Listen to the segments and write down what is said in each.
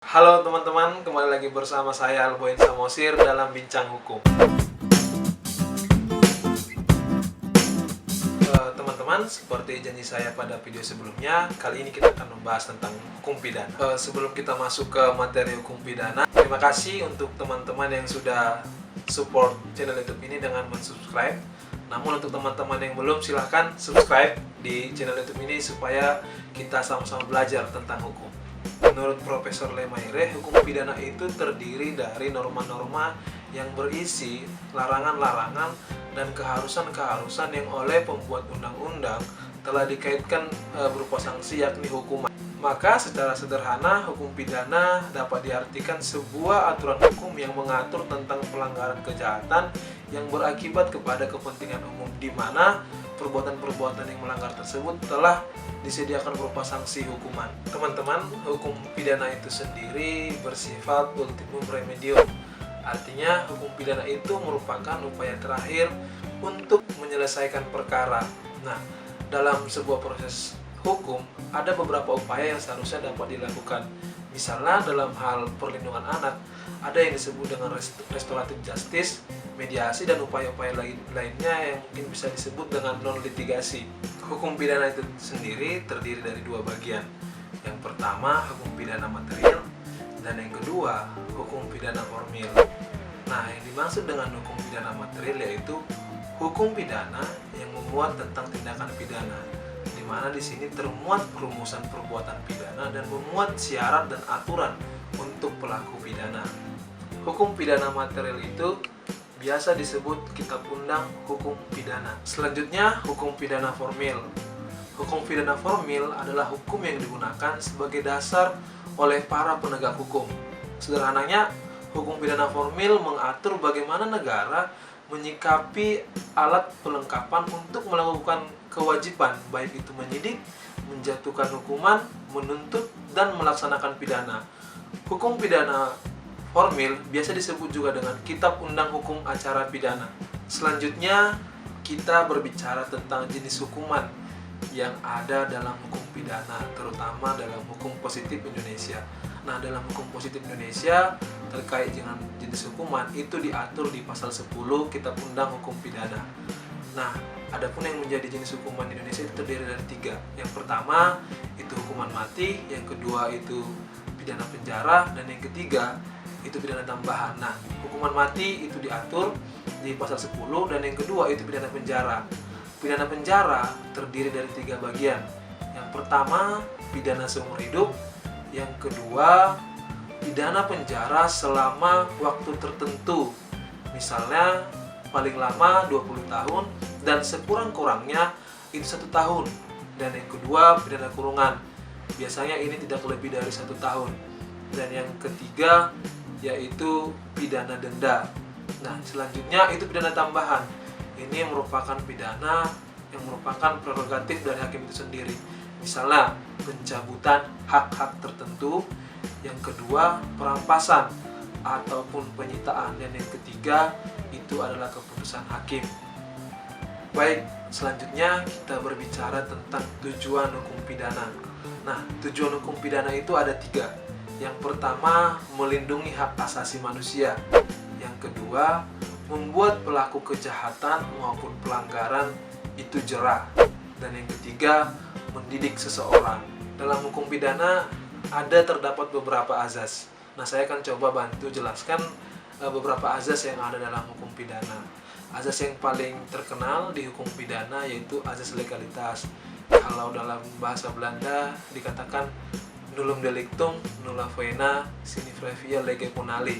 Halo teman-teman, kembali lagi bersama saya Alboin Samosir dalam Bincang Hukum. Teman-teman, seperti janji saya pada video sebelumnya, kali ini kita akan membahas tentang hukum pidana. Sebelum kita masuk ke materi hukum pidana, terima kasih untuk teman-teman yang sudah support channel YouTube ini dengan mensubscribe. Namun untuk teman-teman yang belum, silahkan subscribe di channel YouTube ini supaya kita sama-sama belajar tentang hukum. Menurut Profesor Lemaire, hukum pidana itu terdiri dari norma-norma yang berisi larangan-larangan dan keharusan-keharusan yang oleh pembuat undang-undang telah dikaitkan berupa sanksi, yakni hukuman. Maka secara sederhana, hukum pidana dapat diartikan sebuah aturan hukum yang mengatur tentang pelanggaran kejahatan yang berakibat kepada kepentingan umum, di mana perbuatan-perbuatan yang melanggar tersebut telah disediakan berupa sanksi hukuman. Teman-teman, hukum pidana itu sendiri bersifat ultimum remedium. Artinya, hukum pidana itu merupakan upaya terakhir untuk menyelesaikan perkara. Nah, dalam sebuah proses hukum, ada beberapa upaya yang seharusnya dapat dilakukan. Misalnya dalam hal perlindungan anak, ada yang disebut dengan restoratif justice, mediasi, dan upaya-upaya lainnya yang mungkin bisa disebut dengan non-litigasi. Hukum pidana itu sendiri terdiri dari dua bagian. Yang pertama, hukum pidana material, dan yang kedua, hukum pidana formil. Nah, yang dimaksud dengan hukum pidana material yaitu hukum pidana yang memuat tentang tindakan pidana, di mana di sini termuat perumusan perbuatan pidana dan memuat syarat dan aturan untuk pelaku pidana. Hukum pidana material itu biasa disebut Kitab Undang Hukum Pidana. Selanjutnya, hukum pidana formil. Hukum pidana formil adalah hukum yang digunakan sebagai dasar oleh para penegak hukum. Sederhananya, hukum pidana formil mengatur bagaimana negara menyikapi alat pelengkapan untuk melakukan kewajiban, baik itu menyidik, menjatuhkan hukuman, menuntut, dan melaksanakan pidana. Hukum pidana formil biasa disebut juga dengan Kitab Undang Hukum Acara Pidana. Selanjutnya, kita berbicara tentang jenis hukuman yang ada dalam hukum pidana, terutama dalam hukum positif Indonesia. Nah, dalam hukum positif Indonesia terkait dengan jenis hukuman itu diatur di pasal 10 Kitab Undang Hukum Pidana. Nah, adapun yang menjadi jenis hukuman di Indonesia itu terdiri dari 3. Yang pertama itu hukuman mati, yang kedua itu pidana penjara, dan yang ketiga itu pidana tambahan. Nah, hukuman mati itu diatur di pasal 10, dan yang kedua itu pidana penjara. Pidana penjara terdiri dari 3 bagian. Yang pertama, pidana seumur hidup. Yang kedua, pidana penjara selama waktu tertentu. Misalnya, paling lama 20 tahun dan sekurang-kurangnya itu 1 tahun. Dan yang kedua, pidana kurungan. Biasanya ini tidak lebih dari 1 tahun. Dan yang ketiga, yaitu pidana denda. Nah, selanjutnya itu pidana tambahan. Ini merupakan pidana yang merupakan prerogatif dari hakim itu sendiri. Misalnya, pencabutan hak-hak tertentu. Yang kedua, perampasan ataupun penyitaan. Dan yang ketiga, itu adalah keputusan hakim. Baik, selanjutnya kita berbicara tentang tujuan hukum pidana. Nah, tujuan hukum pidana itu ada 3. Yang pertama, melindungi hak asasi manusia. Yang kedua, membuat pelaku kejahatan maupun pelanggaran itu jera. Dan yang ketiga, mendidik seseorang. Dalam hukum pidana ada terdapat beberapa azas. Nah, saya akan coba bantu jelaskan beberapa azas yang ada dalam hukum pidana. Azas yang paling terkenal di hukum pidana yaitu azas legalitas. Kalau dalam bahasa Belanda dikatakan nullum delictum nulla poena sine previa lege punali,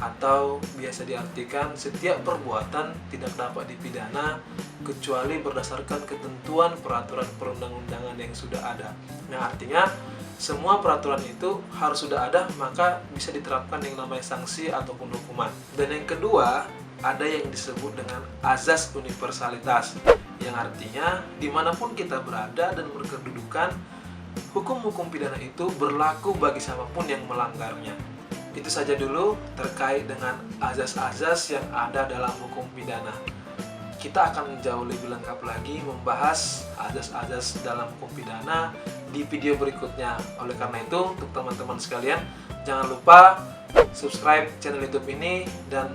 atau biasa diartikan setiap perbuatan tidak dapat dipidana kecuali berdasarkan ketentuan peraturan perundang-undangan yang sudah ada. Nah, artinya semua peraturan itu harus sudah ada, maka bisa diterapkan yang namanya sanksi ataupun hukuman. Dan yang kedua, ada yang disebut dengan azas universalitas, yang artinya dimanapun kita berada dan berkedudukan, hukum-hukum pidana itu berlaku bagi siapapun yang melanggarnya. Itu saja dulu terkait dengan azas-azas yang ada dalam hukum pidana. Kita akan jauh lebih lengkap lagi membahas azas-azas dalam hukum pidana di video berikutnya. Oleh karena itu, untuk teman-teman sekalian, Jangan lupa subscribe channel YouTube ini dan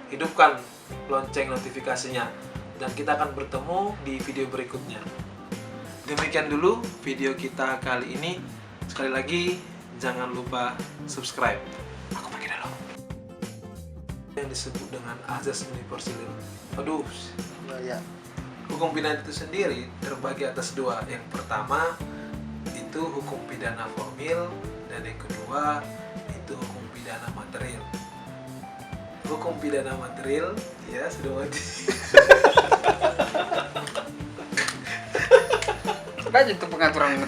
hidupkan lonceng notifikasinya. Dan kita akan bertemu di video berikutnya. Demikian dulu video kita kali ini. Sekali lagi, jangan lupa subscribe. Aku pakai dulu. Yang disebut dengan azas universalis. Aduh. Ya. Hukum pidana itu sendiri terbagi atas dua. Yang pertama itu hukum pidana formil dan yang kedua itu hukum pidana material. Hukum pidana material ya sudah mati. Sudah itu pengaturan